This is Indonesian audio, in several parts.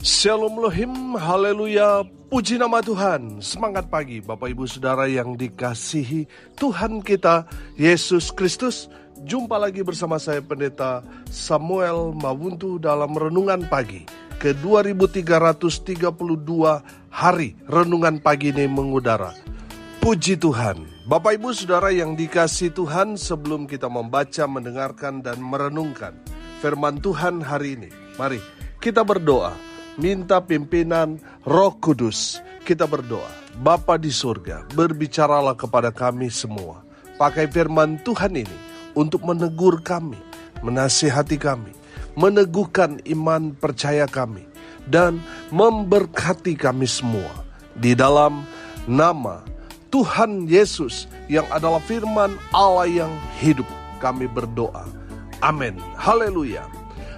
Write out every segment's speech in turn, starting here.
Shalom Elohim, haleluya, puji nama Tuhan. Semangat pagi Bapak Ibu Saudara yang dikasihi Tuhan kita Yesus Kristus. Jumpa lagi bersama saya Pendeta Samuel Mawuntu dalam Renungan Pagi ke 2332 hari Renungan Pagi ini mengudara. Puji Tuhan. Bapak Ibu Saudara yang dikasihi Tuhan, sebelum kita membaca, mendengarkan dan merenungkan firman Tuhan hari ini, mari kita berdoa. Minta pimpinan Roh Kudus. Kita berdoa. Bapa di surga, berbicaralah kepada kami semua. Pakai firman Tuhan ini untuk menegur kami, menasihati kami, meneguhkan iman percaya kami, dan memberkati kami semua. Di dalam nama Tuhan Yesus yang adalah firman Allah yang hidup, kami berdoa. Amin. Haleluya.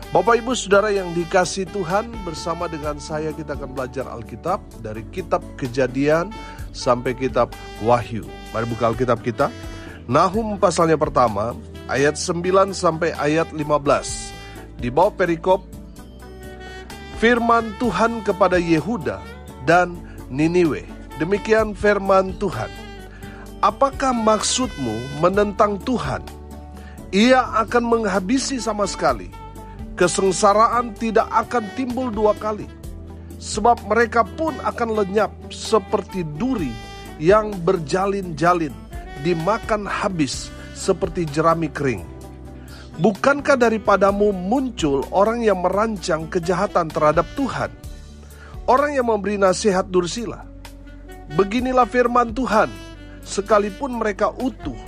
Bapak Ibu Saudara yang dikasihi Tuhan, bersama dengan saya kita akan belajar Alkitab dari kitab Kejadian sampai kitab Wahyu. Mari buka Alkitab kita. Nahum pasalnya pertama, ayat 9 sampai ayat 15. Di bawah perikop, firman Tuhan kepada Yehuda dan Niniwe. Demikian firman Tuhan. Apakah maksudmu menentang Tuhan? Ia akan menghabisi sama sekali. Kesengsaraan tidak akan timbul dua kali, sebab mereka pun akan lenyap seperti duri yang berjalin-jalin, dimakan habis seperti jerami kering. Bukankah daripadamu muncul orang yang merancang kejahatan terhadap Tuhan, orang yang memberi nasihat dursila? Beginilah firman Tuhan, sekalipun mereka utuh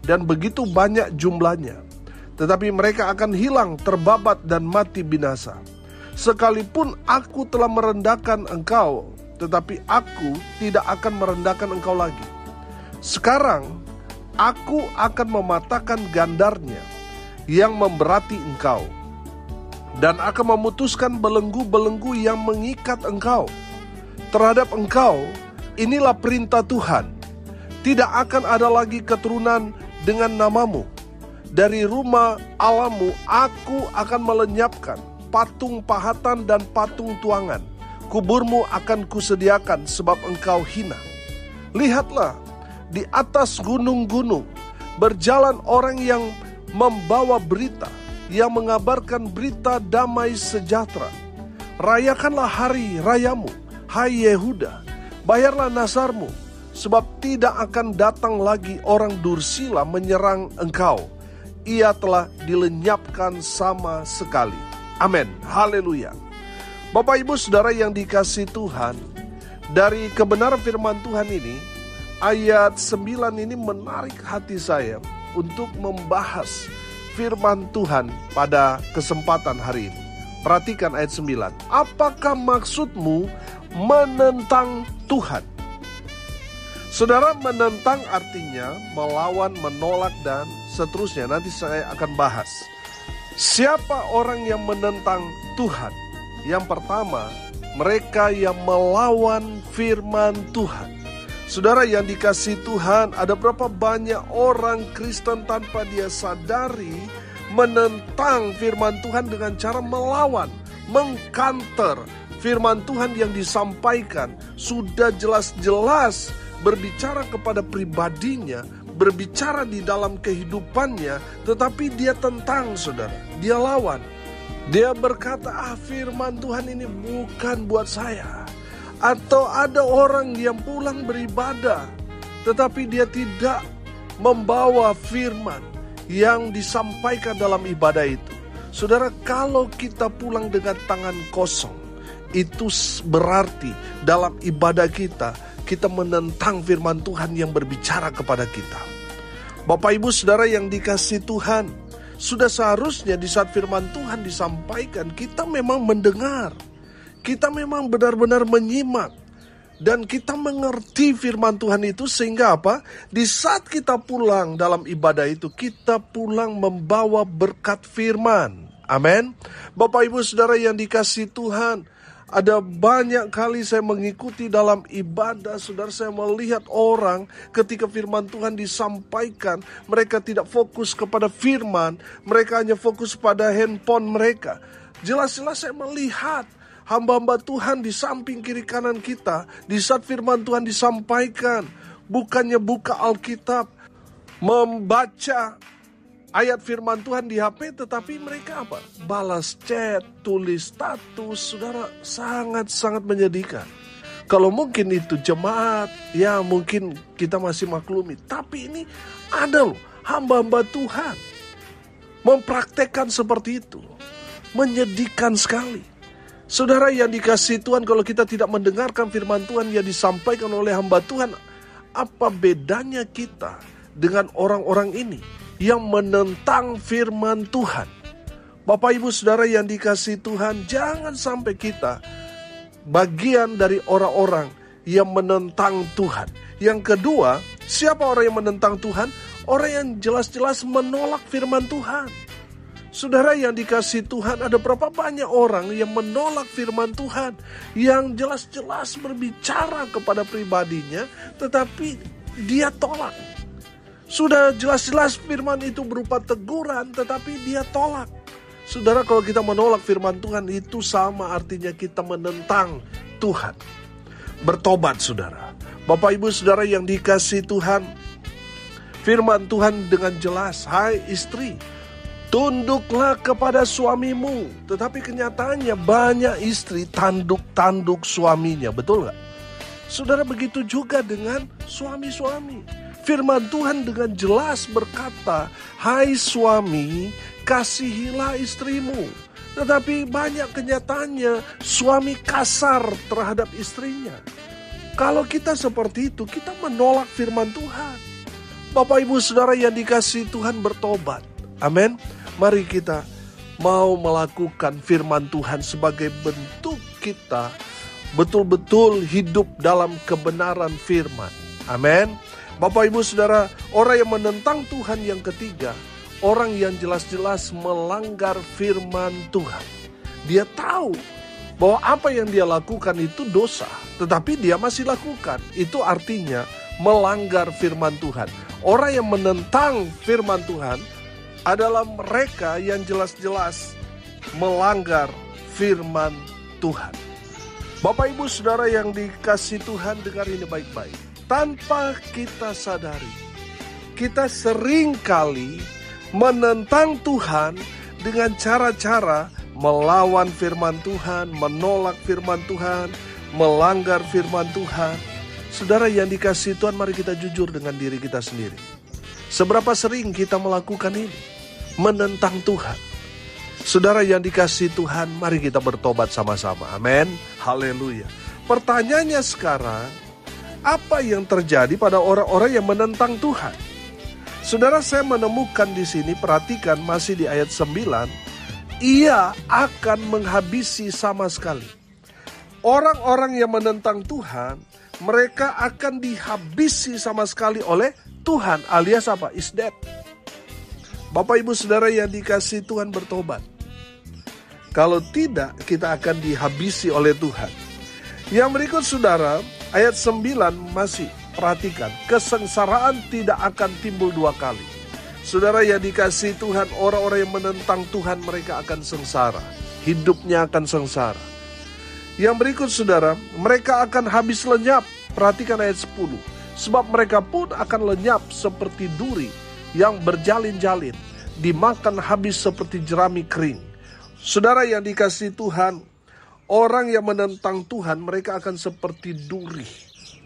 dan begitu banyak jumlahnya, tetapi mereka akan hilang, terbabat dan mati binasa. Sekalipun aku telah merendahkan engkau, tetapi aku tidak akan merendahkan engkau lagi. Sekarang aku akan mematahkan gandarnya yang memberati engkau, dan akan memutuskan belenggu-belenggu yang mengikat engkau. Terhadap engkau, inilah perintah Tuhan. Tidak akan ada lagi keturunan dengan namamu. Dari rumah Allahmu aku akan melenyapkan patung pahatan dan patung tuangan. Kuburmu akan kusediakan sebab engkau hina. Lihatlah, di atas gunung-gunung berjalan orang yang membawa berita, yang mengabarkan berita damai sejahtera. Rayakanlah hari rayamu, hai Yehuda. Bayarlah nasarmu, sebab tidak akan datang lagi orang dursila menyerang engkau. Ia telah dilenyapkan sama sekali. Amin. Haleluya. Bapak Ibu Saudara yang dikasihi Tuhan, dari kebenaran firman Tuhan ini, ayat 9 ini menarik hati saya untuk membahas firman Tuhan pada kesempatan hari ini. Perhatikan ayat 9. Apakah maksudmu menentang Tuhan? Saudara, menentang artinya melawan, menolak, dan seterusnya. Nanti saya akan bahas. Siapa orang yang menentang Tuhan? Yang pertama, mereka yang melawan firman Tuhan. Saudara yang dikasihi Tuhan, ada berapa banyak orang Kristen tanpa dia sadari menentang firman Tuhan dengan cara melawan, mengkanter firman Tuhan yang disampaikan. Sudah jelas-jelas berbicara kepada pribadinya, berbicara di dalam kehidupannya, tetapi dia tentang, saudara. Dia lawan. Dia berkata, firman Tuhan ini bukan buat saya. Atau ada orang yang pulang beribadah, tetapi dia tidak membawa firman yang disampaikan dalam ibadah itu. Saudara, kalau kita pulang dengan tangan kosong, itu berarti dalam ibadah kita menentang firman Tuhan yang berbicara kepada kita. Bapak Ibu Saudara yang dikasihi Tuhan, sudah seharusnya di saat firman Tuhan disampaikan, kita memang mendengar. Kita memang benar-benar menyimak. Dan kita mengerti firman Tuhan itu sehingga apa? Di saat kita pulang dalam ibadah itu, kita pulang membawa berkat firman. Amin. Bapak Ibu Saudara yang dikasihi Tuhan, ada banyak kali saya mengikuti dalam ibadah, saudara, saya melihat orang ketika firman Tuhan disampaikan, mereka tidak fokus kepada firman, mereka hanya fokus pada handphone mereka. Jelas-jelas saya melihat hamba-hamba Tuhan di samping kiri kanan kita, di saat firman Tuhan disampaikan, bukannya buka Alkitab, membaca ayat firman Tuhan di HP, tetapi mereka apa? Balas chat, tulis status. Saudara, sangat-sangat menyedihkan. Kalau mungkin itu jemaat, ya mungkin kita masih maklumi. Tapi ini ada loh, hamba-hamba Tuhan mempraktekkan seperti itu. Menyedihkan sekali. Saudara yang dikasihi Tuhan, kalau kita tidak mendengarkan firman Tuhan yang disampaikan oleh hamba Tuhan, apa bedanya kita dengan orang-orang ini yang menentang firman Tuhan? Bapak Ibu Saudara yang dikasihi Tuhan, jangan sampai kita bagian dari orang-orang yang menentang Tuhan. Yang kedua, siapa orang yang menentang Tuhan? Orang yang jelas-jelas menolak firman Tuhan. Saudara yang dikasihi Tuhan, ada berapa banyak orang yang menolak firman Tuhan, yang jelas-jelas berbicara kepada pribadinya, tetapi dia tolak. Sudah jelas-jelas firman itu berupa teguran, tetapi dia tolak. Saudara, kalau kita menolak firman Tuhan, itu sama artinya kita menentang Tuhan. Bertobat, saudara. Bapak Ibu Saudara yang dikasihi Tuhan, firman Tuhan dengan jelas, hai istri, tunduklah kepada suamimu. Tetapi kenyataannya banyak istri tanduk-tanduk suaminya. Betul gak? Saudara, begitu juga dengan suami-suami. Firman Tuhan dengan jelas berkata, hai suami, kasihilah istrimu. Tetapi banyak kenyataannya suami kasar terhadap istrinya. Kalau kita seperti itu, kita menolak firman Tuhan. Bapak Ibu Saudara yang dikasihi Tuhan, bertobat. Amin. Mari kita mau melakukan firman Tuhan sebagai bentuk kita betul-betul hidup dalam kebenaran firman. Amin. Bapak Ibu Saudara, orang yang menentang Tuhan yang ketiga, orang yang jelas-jelas melanggar firman Tuhan. Dia tahu bahwa apa yang dia lakukan itu dosa, tetapi dia masih lakukan. Itu artinya melanggar firman Tuhan. Orang yang menentang firman Tuhan adalah mereka yang jelas-jelas melanggar firman Tuhan. Bapak Ibu Saudara yang dikasihi Tuhan, dengar ini baik-baik. Tanpa kita sadari, kita seringkali menentang Tuhan dengan cara-cara melawan firman Tuhan, menolak firman Tuhan, melanggar firman Tuhan. Saudara yang dikasihi Tuhan, mari kita jujur dengan diri kita sendiri. Seberapa sering kita melakukan ini? Menentang Tuhan. Saudara yang dikasihi Tuhan, mari kita bertobat sama-sama. Amin. Haleluya. Pertanyaannya sekarang, apa yang terjadi pada orang-orang yang menentang Tuhan? Saudara, saya menemukan di sini, perhatikan masih di ayat 9, ia akan menghabisi sama sekali. Orang-orang yang menentang Tuhan, mereka akan dihabisi sama sekali oleh Tuhan, alias apa? Is dead. Bapak Ibu Saudara yang dikasihi Tuhan, bertobat. Kalau tidak, kita akan dihabisi oleh Tuhan. Yang berikut saudara, ayat 9 masih, perhatikan, kesengsaraan tidak akan timbul dua kali. Saudara yang dikasihi Tuhan, orang-orang yang menentang Tuhan, mereka akan sengsara. Hidupnya akan sengsara. Yang berikut saudara, mereka akan habis lenyap. Perhatikan ayat 10. Sebab mereka pun akan lenyap seperti duri yang berjalin-jalin, dimakan habis seperti jerami kering. Saudara yang dikasihi Tuhan, orang yang menentang Tuhan, mereka akan seperti duri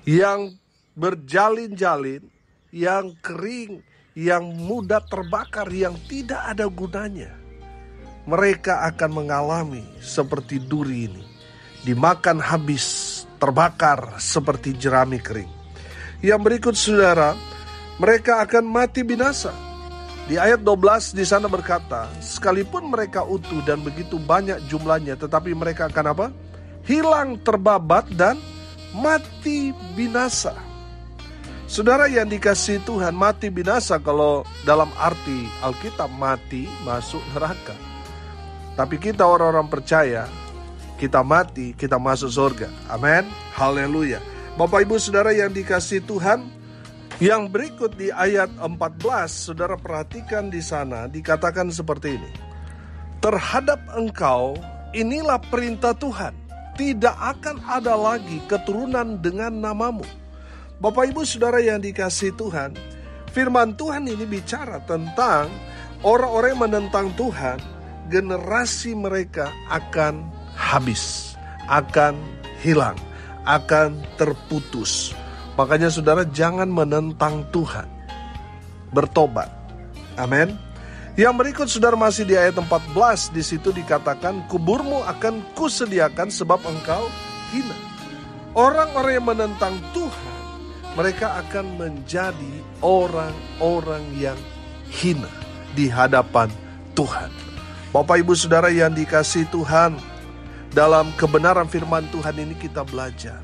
yang berjalin-jalin, yang kering, yang mudah terbakar, yang tidak ada gunanya. Mereka akan mengalami seperti duri ini, dimakan habis, terbakar seperti jerami kering. Yang berikut saudara, mereka akan mati binasa. Di ayat 12 di sana berkata, sekalipun mereka utuh dan begitu banyak jumlahnya, tetapi mereka akan apa? Hilang, terbabat, dan mati binasa. Saudara yang dikasihi Tuhan, mati binasa kalau dalam arti Alkitab mati masuk neraka. Tapi kita orang-orang percaya, kita mati, kita masuk surga. Amin. Haleluya. Bapak Ibu Saudara yang dikasihi Tuhan, yang berikut di ayat 14, saudara perhatikan di sana, dikatakan seperti ini. Terhadap engkau, inilah perintah Tuhan. tidak akan ada lagi keturunan dengan namamu. Bapak Ibu Saudara yang dikasihi Tuhan, firman Tuhan ini bicara tentang orang-orang yang menentang Tuhan, generasi mereka akan habis, akan hilang, akan terputus. Makanya saudara jangan menentang Tuhan, bertobat. Amin. Yang berikut saudara masih di ayat 14, di situ dikatakan, kuburmu akan kusediakan sebab engkau hina. Orang-orang yang menentang Tuhan, mereka akan menjadi orang-orang yang hina di hadapan Tuhan. Bapak Ibu Saudara yang dikasihi Tuhan, dalam kebenaran firman Tuhan ini kita belajar.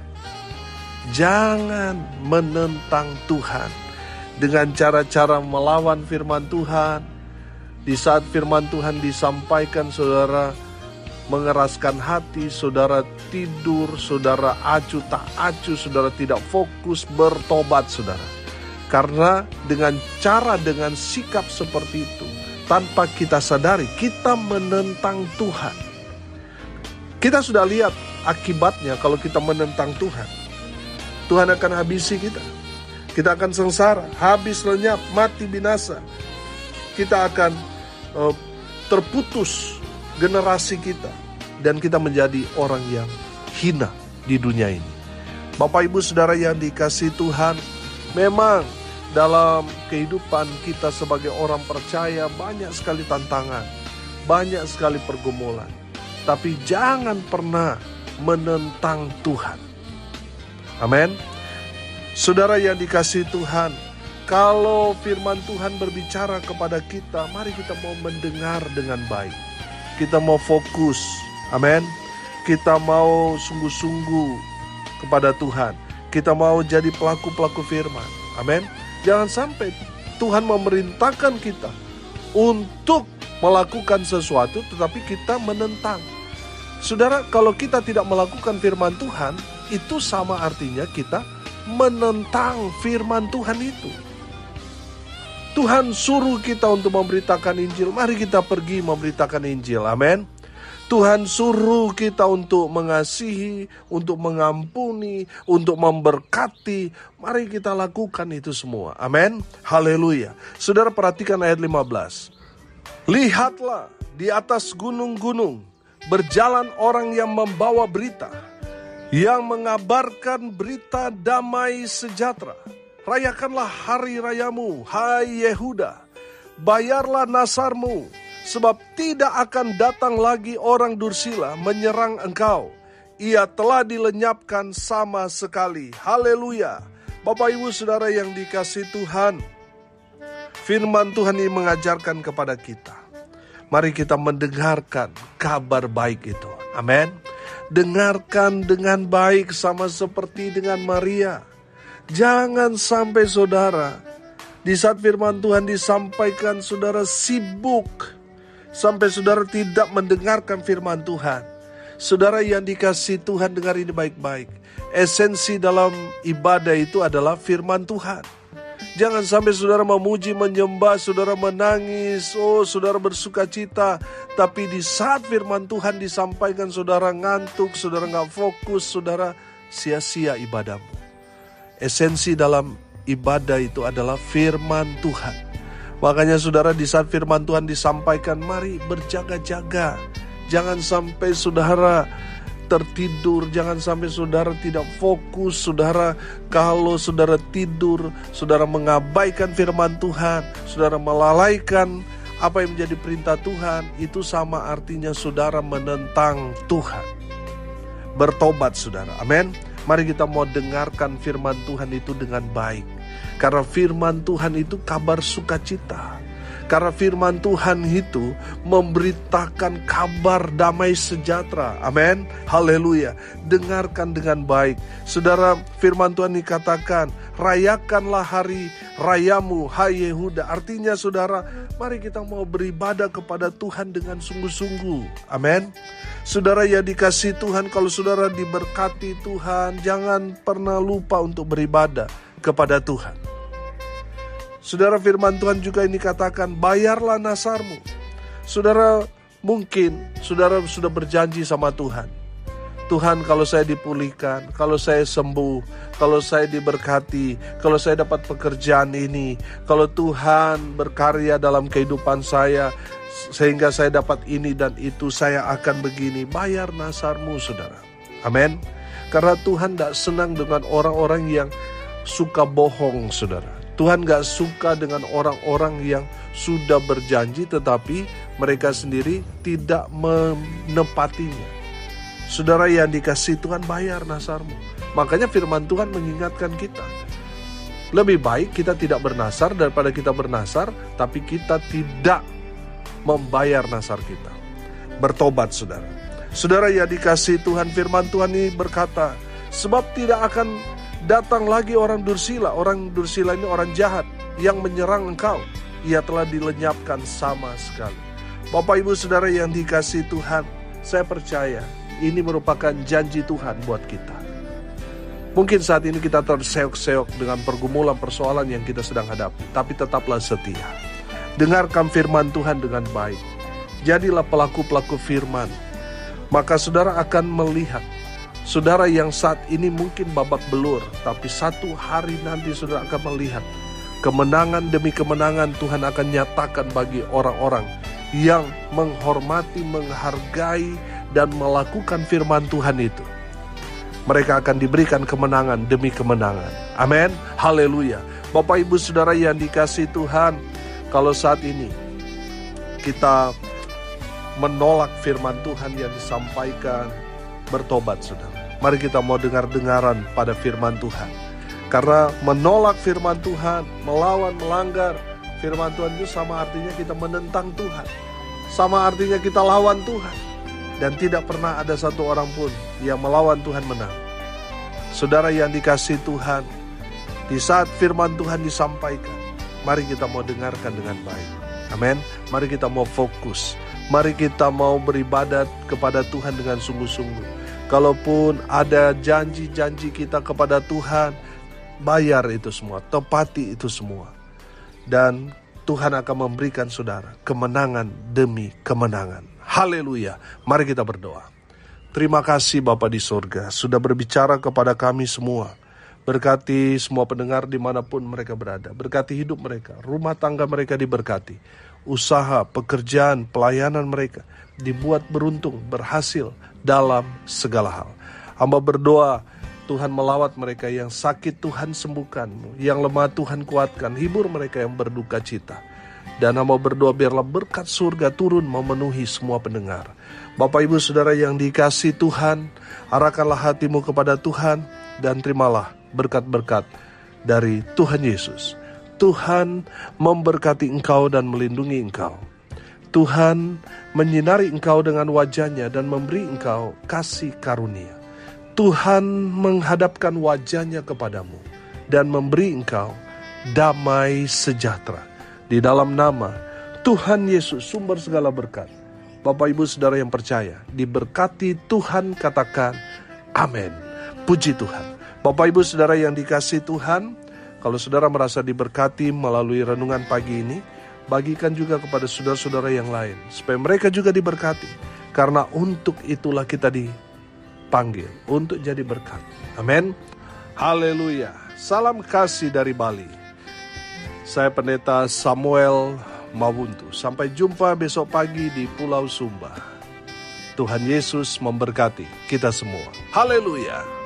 Jangan menentang Tuhan dengan cara-cara melawan firman Tuhan. Di saat firman Tuhan disampaikan, saudara mengeraskan hati, saudara tidur, saudara acuh tak acuh, saudara tidak fokus bertobat saudara. Karena dengan sikap seperti itu, tanpa kita sadari, kita menentang Tuhan. Kita sudah lihat akibatnya kalau kita menentang Tuhan. Tuhan akan habisi kita. Kita akan sengsara, habis, lenyap, mati, binasa. Kita akan terputus generasi kita. Dan kita menjadi orang yang hina di dunia ini. Bapak Ibu Saudara yang dikasihi Tuhan, memang dalam kehidupan kita sebagai orang percaya banyak sekali tantangan, banyak sekali pergumulan. Tapi jangan pernah menentang Tuhan. Amin. Saudara yang dikasihi Tuhan, kalau firman Tuhan berbicara kepada kita, mari kita mau mendengar dengan baik. Kita mau fokus. Amin. Kita mau sungguh-sungguh kepada Tuhan. Kita mau jadi pelaku-pelaku firman. Amin. Jangan sampai Tuhan memerintahkan kita untuk melakukan sesuatu tetapi kita menentang. Saudara, kalau kita tidak melakukan firman Tuhan, itu sama artinya kita menentang firman Tuhan itu. Tuhan suruh kita untuk memberitakan Injil, mari kita pergi memberitakan Injil. Amin. Tuhan suruh kita untuk mengasihi, untuk mengampuni, untuk memberkati. Mari kita lakukan itu semua. Amin. Haleluya. Saudara perhatikan ayat 15. Lihatlah di atas gunung-gunung berjalan orang yang membawa berita, yang mengabarkan berita damai sejahtera. Rayakanlah hari rayamu, hai Yehuda. Bayarlah nasarmu, sebab tidak akan datang lagi orang dursila menyerang engkau. Ia telah dilenyapkan sama sekali. Haleluya. Bapak Ibu Saudara yang dikasihi Tuhan, firman Tuhan ini mengajarkan kepada kita. Mari kita mendengarkan kabar baik itu. Amin. Dengarkan dengan baik sama seperti dengan Maria. Jangan sampai saudara, di saat firman Tuhan disampaikan, saudara sibuk. Sampai saudara tidak mendengarkan firman Tuhan. Saudara yang dikasihi Tuhan, dengar ini baik-baik. Esensi dalam ibadah itu adalah firman Tuhan. Jangan sampai saudara memuji, menyembah, saudara menangis, saudara bersuka cita. Tapi di saat firman Tuhan disampaikan, saudara ngantuk, saudara gak fokus, saudara sia-sia ibadahmu. Esensi dalam ibadah itu adalah firman Tuhan. Makanya saudara di saat firman Tuhan disampaikan, mari berjaga-jaga. Jangan sampai saudara tertidur, jangan sampai saudara tidak fokus. Saudara, kalau saudara tidur, saudara mengabaikan firman Tuhan, saudara melalaikan apa yang menjadi perintah Tuhan, itu sama artinya saudara menentang Tuhan. Bertobat saudara, amin. Mari kita mau dengarkan firman Tuhan itu dengan baik. Karena firman Tuhan itu kabar sukacita. Karena firman Tuhan itu memberitakan kabar damai sejahtera. Amin. Haleluya. Dengarkan dengan baik. Saudara, firman Tuhan dikatakan, rayakanlah hari rayamu, hai Yehuda. Artinya saudara, mari kita mau beribadah kepada Tuhan dengan sungguh-sungguh. Amin. Saudara yang dikasihi Tuhan, kalau saudara diberkati Tuhan, jangan pernah lupa untuk beribadah kepada Tuhan. Saudara, firman Tuhan juga ini katakan, bayarlah nasarmu. Saudara, mungkin saudara sudah berjanji sama Tuhan. Tuhan, kalau saya dipulihkan, kalau saya sembuh, kalau saya diberkati, kalau saya dapat pekerjaan ini, kalau Tuhan berkarya dalam kehidupan saya, sehingga saya dapat ini dan itu, saya akan begini. Bayar nasarmu, saudara. Amin. Karena Tuhan tidak senang dengan orang-orang yang suka bohong, saudara. Tuhan gak suka dengan orang-orang yang sudah berjanji tetapi mereka sendiri tidak menepatinya. Saudara yang dikasih Tuhan, bayar nasarmu. Makanya firman Tuhan mengingatkan kita. Lebih baik kita tidak bernasar daripada kita bernasar, tapi kita tidak membayar nasar kita. Bertobat, saudara. Saudara yang dikasih Tuhan, firman Tuhan ini berkata, sebab tidak akan datang lagi orang dursila. Orang dursila ini orang jahat yang menyerang engkau. Ia telah dilenyapkan sama sekali. Bapak Ibu Saudara yang dikasih Tuhan, saya percaya ini merupakan janji Tuhan buat kita. Mungkin saat ini kita terseok-seok dengan pergumulan persoalan yang kita sedang hadapi, tapi tetaplah setia. Dengarkan firman Tuhan dengan baik. Jadilah pelaku-pelaku firman. Maka saudara akan melihat, saudara yang saat ini mungkin babak belur, tapi satu hari nanti saudara akan melihat kemenangan demi kemenangan Tuhan akan nyatakan bagi orang-orang yang menghormati, menghargai, dan melakukan firman Tuhan itu. Mereka akan diberikan kemenangan demi kemenangan. Amin. Haleluya. Bapak Ibu Saudara yang dikasih Tuhan, kalau saat ini kita menolak firman Tuhan yang disampaikan, bertobat saudara. Mari kita mau dengar-dengaran pada firman Tuhan. Karena menolak firman Tuhan, melawan, melanggar firman Tuhan itu sama artinya kita menentang Tuhan. Sama artinya kita lawan Tuhan. Dan tidak pernah ada satu orang pun yang melawan Tuhan menang. Saudara yang dikasih Tuhan, di saat firman Tuhan disampaikan, mari kita mau dengarkan dengan baik. Amin. Mari kita mau fokus. Mari kita mau beribadat kepada Tuhan dengan sungguh-sungguh. Kalaupun ada janji-janji kita kepada Tuhan, bayar itu semua, tepati itu semua. Dan Tuhan akan memberikan saudara kemenangan demi kemenangan. Haleluya. Mari kita berdoa. Terima kasih Bapa di surga, sudah berbicara kepada kami semua. Berkati semua pendengar dimanapun mereka berada. Berkati hidup mereka, rumah tangga mereka diberkati. Usaha, pekerjaan, pelayanan mereka dibuat beruntung, berhasil dalam segala hal. Hamba berdoa, Tuhan melawat mereka yang sakit, Tuhan sembuhkan. Yang lemah Tuhan kuatkan, hibur mereka yang berduka cita. Dan hamba berdoa biarlah berkat surga turun memenuhi semua pendengar. Bapak Ibu Saudara yang dikasih Tuhan, arahkanlah hatimu kepada Tuhan dan terimalah berkat-berkat dari Tuhan Yesus. Tuhan memberkati engkau dan melindungi engkau. Tuhan menyinari engkau dengan wajahnya dan memberi engkau kasih karunia. Tuhan menghadapkan wajahnya kepadamu dan memberi engkau damai sejahtera. Di dalam nama Tuhan Yesus, sumber segala berkat. Bapak Ibu Saudara yang percaya, diberkati Tuhan, katakan amin. Puji Tuhan. Bapak Ibu Saudara yang dikasih Tuhan, kalau saudara merasa diberkati melalui renungan pagi ini, bagikan juga kepada saudara-saudara yang lain, supaya mereka juga diberkati. Karena untuk itulah kita dipanggil, untuk jadi berkat. Amin. Haleluya. Salam kasih dari Bali. Saya Pendeta Samuel Mawuntu. Sampai jumpa besok pagi di Pulau Sumba. Tuhan Yesus memberkati kita semua. Haleluya.